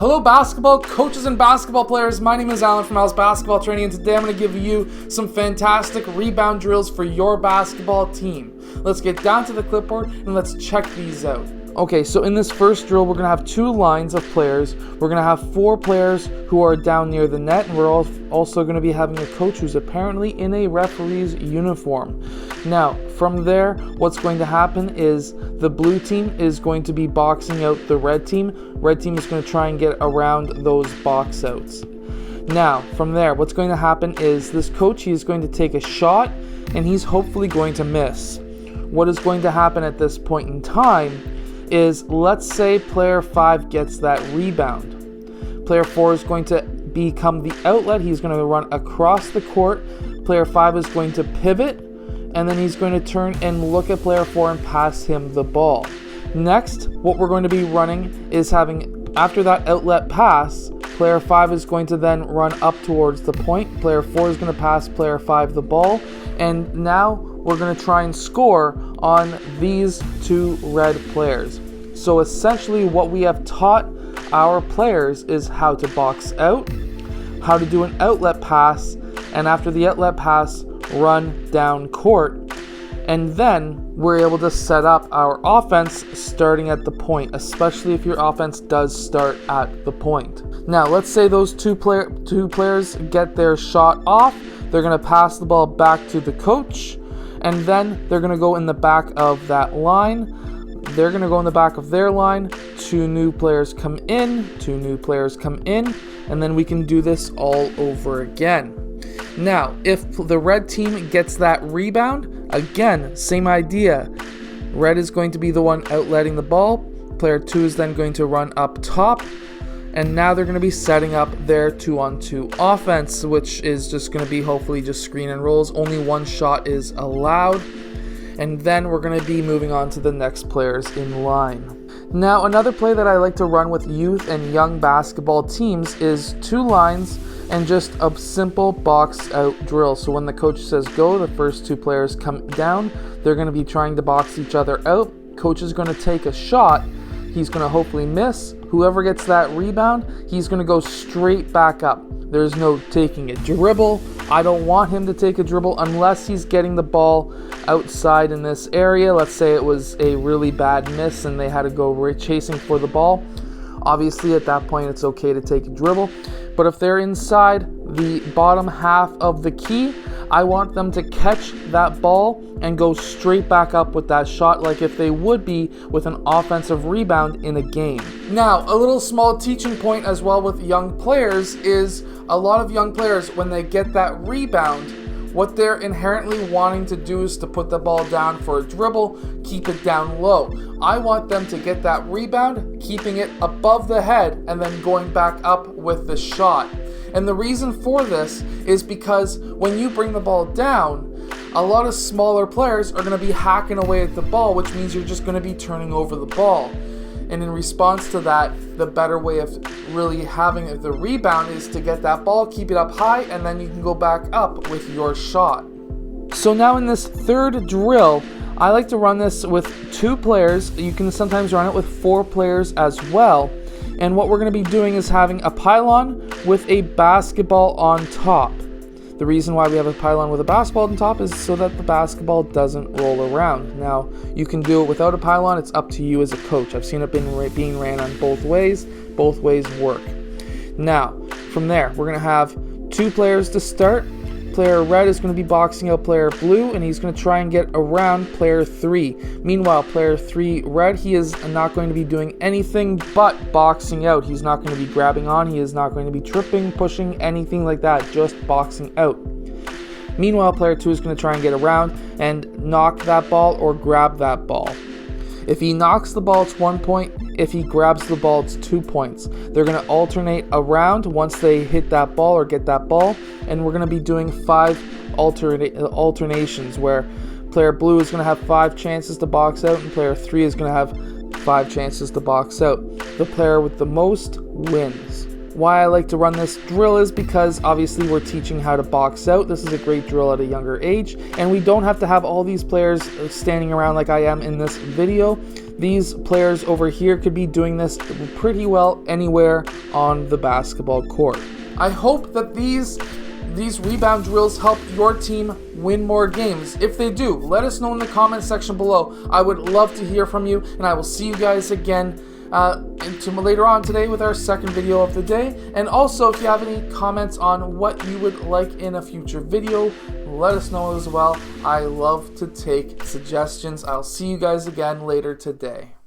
Hello basketball coaches and basketball players, my name is Alan from Al's Basketball Training, and today I'm going to give you some fantastic rebound drills for your basketball team. Let's get down to the clipboard and let's check these out. Okay, so in this first drill, we're going to have two lines of players. We're going to have four players who are down near the net, and we're also going to be having a coach who's apparently in a referee's uniform. Now, from there, what's going to happen is the blue team is going to be boxing out the red team. Red team is going to try and get around those box outs. Now, from there, what's going to happen is this coach, he is going to take a shot, and he's hopefully going to miss. What is going to happen at this point in time is, let's say player 5 gets that rebound. Player 4 is going to become the outlet. He's going to run across the court. Player 5 is going to pivot, and then he's going to turn and look at player 4 and pass him the ball. Next, what we're going to be running is having, after that outlet pass, player 5 is going to then run up towards the point. Player 4 is going to pass player 5 the ball, and now we're going to try and score on these two red players. So essentially what we have taught our players is how to box out, how to do an outlet pass, and after the outlet pass, run down court. And then we're able to set up our offense starting at the point, especially if your offense does start at the point. Now, let's say those two players get their shot off. They're going to pass the ball back to the coach, and then they're going to go in the back of that line. They're going to go in the back of their line. Two new players come in, and then we can do this all over again. Now, if the red team gets that rebound, again, same idea. Red is going to be the one outletting the ball. Player 2 is then going to run up top. And now they're going to be setting up their 2-on-2 offense, which is just going to be hopefully just screen and rolls. Only one shot is allowed. And then we're going to be moving on to the next players in line. Now, another play that I like to run with youth and young basketball teams is two lines and just a simple box out drill. So when the coach says go, the first two players come down. They're going to be trying to box each other out. Coach is going to take a shot. He's going to hopefully miss. Whoever gets that rebound, he's going to go straight back up. There's no taking a dribble. I don't want him to take a dribble unless he's getting the ball outside in this area. Let's say it was a really bad miss and they had to go chasing for the ball. Obviously, at that point, it's okay to take a dribble. But if they're inside the bottom half of the key, I want them to catch that ball and go straight back up with that shot like if they would be with an offensive rebound in a game. Now, a little small teaching point as well with young players is a lot of young players, when they get that rebound, what they're inherently wanting to do is to put the ball down for a dribble, keep it down low. I want them to get that rebound, keeping it above the head, and then going back up with the shot. And the reason for this is because when you bring the ball down, a lot of smaller players are going to be hacking away at the ball, which means you're just going to be turning over the ball. And in response to that, the better way of really having the rebound is to get that ball, keep it up high, and then you can go back up with your shot. So now in this third drill, I like to run this with two players. You can sometimes run it with four players as well. And what we're going to be doing is having a pylon with a basketball on top. The reason why we have a pylon with a basketball on top is so that the basketball doesn't roll around. Now, you can do it without a pylon. It's up to you as a coach. I've seen it being ran on both ways. Both ways work. Now, from there, we're going to have two players to start. Player red is going to be boxing out player blue, and he's going to try and get around player 3. Meanwhile, player 3 red, he is not going to be doing anything but boxing out. He's not going to be grabbing on. He is not going to be tripping, pushing, anything like that, just boxing out. Meanwhile, player 2 is going to try and get around and knock that ball or grab that ball. If he knocks the ball, it's 1 point. If he grabs the ball, it's 2 points. They're going to alternate around once they hit that ball or get that ball. And we're going to be doing 5 alternations where player blue is going to have 5 chances to box out and player 3 is going to have 5 chances to box out. The player with the most wins. Why I like to run this drill is because obviously we're teaching how to box out. This is a great drill at a younger age, and we don't have to have all these players standing around like I am in this video. these players over here could be doing this pretty well anywhere on the basketball court. I hope that these rebound drills help your team win more games. If they do, let us know in the comment section below. I would love to hear from you, and I will see you guys again later on today with our second video of the day. And also, if you have any comments on what you would like in a future video, let us know as well. I love to take suggestions. I'll see you guys again later today.